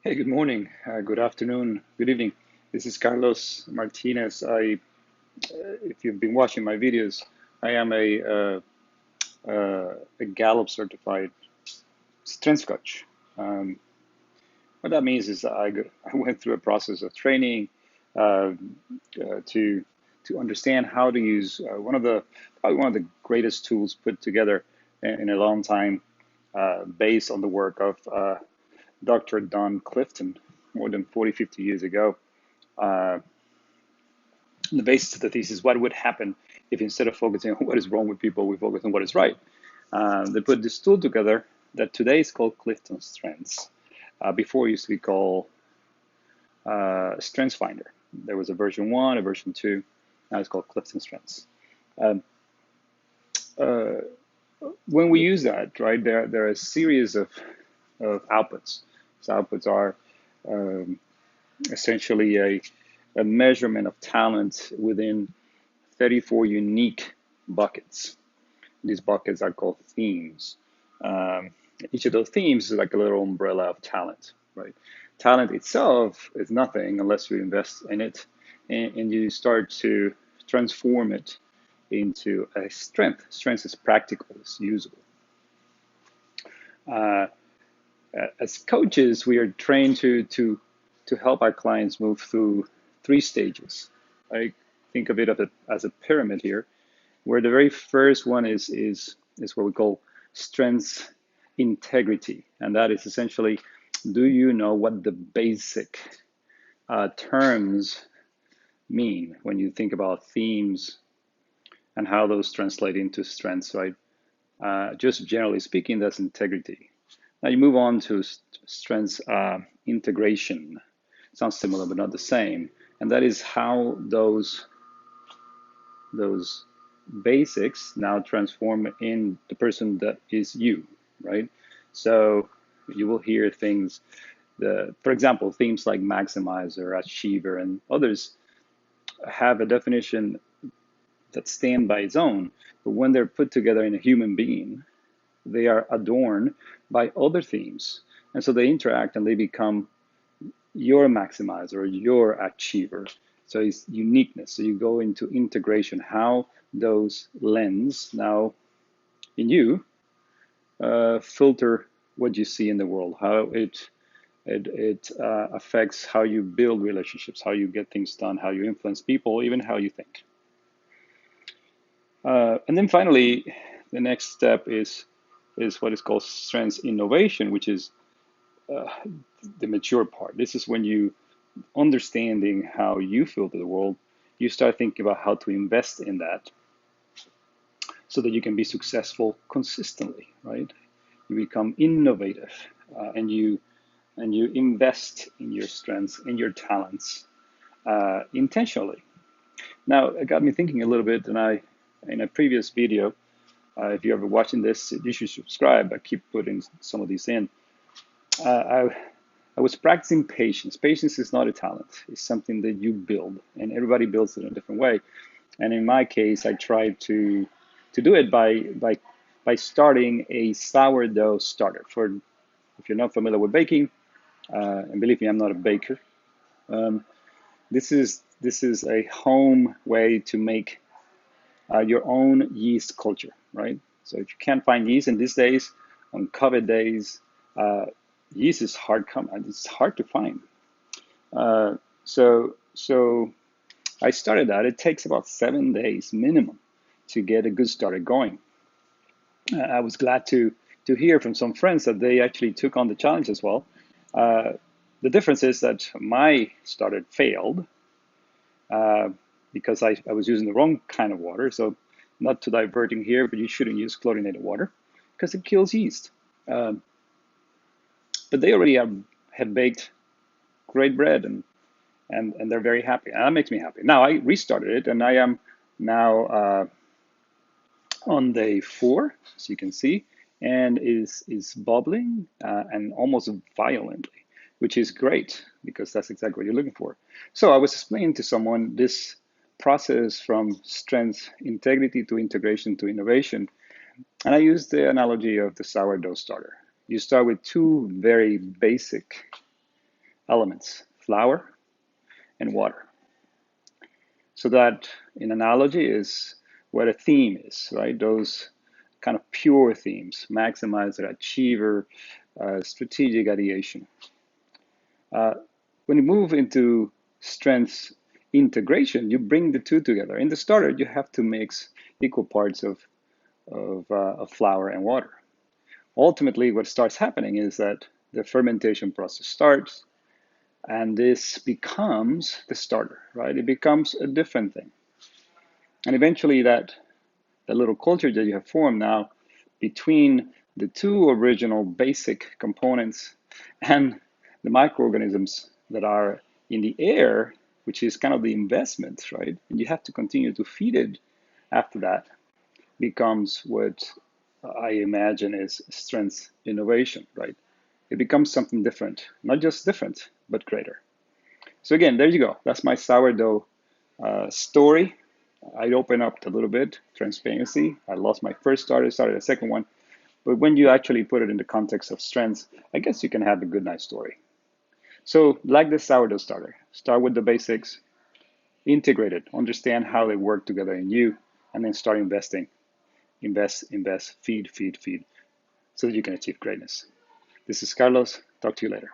Hey, good morning, good afternoon, good evening. This is Carlos Martinez. If you've been watching my videos, I am a Gallup Certified Strength Coach. Um, what that means is that I went through a process of training uh, to understand how to use probably one of the greatest tools put together in a long time, based on the work of Dr. Don Clifton more than 40, 50 years ago. Uh, the basis of the thesis: what would happen if instead of focusing on what is wrong with people, we focus on what is right? They put this tool together that today is called Clifton Strengths. Before it used to be called Strengths Finder. There was a version 1, a version 2. Now it's called Clifton Strengths. Um, uh, when we use that, right, there are a series of outputs. So outputs are um, essentially a measurement of talent within 34 unique buckets. These buckets are called themes. Um, each of those themes is like a little umbrella of talent, right? Talent itself is nothing unless you invest in it and you start to transform it into a strength. Strength is practical, it's usable. Uh, as coaches, we are trained to help our clients move through 3 stages. I think of it as a pyramid here, where the very first one is what we call strengths integrity, and that is essentially, do you know what the basic terms mean when you think about themes and how those translate into strengths, right? Just generally speaking, that's integrity. Now you move on to strengths integration. Sounds similar but not the same, and that is how those basics now transform in the person that is you, right? So you will hear things, for example, themes like maximizer, achiever, and others have a definition that stand by its own, but when they're put together in a human being, they are adorned by other themes. And so they interact and they become your maximizer or your achiever. So it's uniqueness. So you go into integration, how those lens now in you filter what you see in the world, how it affects how you build relationships, how you get things done, how you influence people, even how you think. And then finally, the next step is what is called strengths innovation, which is the mature part. This is when you understanding how you filter the world, you start thinking about how to invest in that so that you can be successful consistently, right? You become innovative, and you invest in your strengths, in your talents, intentionally. Now, it got me thinking a little bit, and in a previous video, if you're ever watching this, you should subscribe. I keep putting some of these in. I, I was practicing patience. Patience is not a talent. It's something that you build, and everybody builds it in a different way. And in my case, I tried to do it by starting a sourdough starter. For if you're not familiar with baking, and believe me, I'm not a baker. Um, this is a home way to make your own yeast culture, right? So if you can't find yeast in these days, on COVID days, uh, yeast is it's hard to find. So I started that. It takes about 7 days minimum to get a good starter going. I was glad to hear from some friends that they actually took on the challenge as well. Uh, the difference is that my starter failed uh, because I was using the wrong kind of water. So not to diverting here, but you shouldn't use chlorinated water because it kills yeast. Um, but they already had baked great bread, and they're very happy. And that makes me happy. Now I restarted it, and I am now on day 4, as you can see, and is bubbling and almost violently, which is great because that's exactly what you're looking for. So I was explaining to someone this process from strength integrity to integration to innovation, and I used the analogy of the sourdough starter. You start with 2 very basic elements, flour and water. So that, in analogy, is what a theme is, right? Those kind of pure themes, maximizer, achiever, strategic ideation. When you move into strengths integration, you bring the two together. In the starter, you have to mix equal parts of flour and water. Ultimately, what starts happening is that the fermentation process starts, and this becomes the starter, right? It becomes a different thing. And eventually that little culture that you have formed now between the two original basic components and the microorganisms that are in the air, which is kind of the investment, right? And you have to continue to feed it after that, becomes what I imagine is strength innovation, right? It becomes something different, not just different, but greater. So again, there you go. That's my sourdough story. I open up a little bit, transparency. I lost my first starter, started a second one. But when you actually put it in the context of strengths, I guess you can have a good, nice story. So like the sourdough starter, start with the basics, integrate it, understand how they work together in you, and then start investing. Invest, feed, so that you can achieve greatness. This is Carlos. Talk to you later.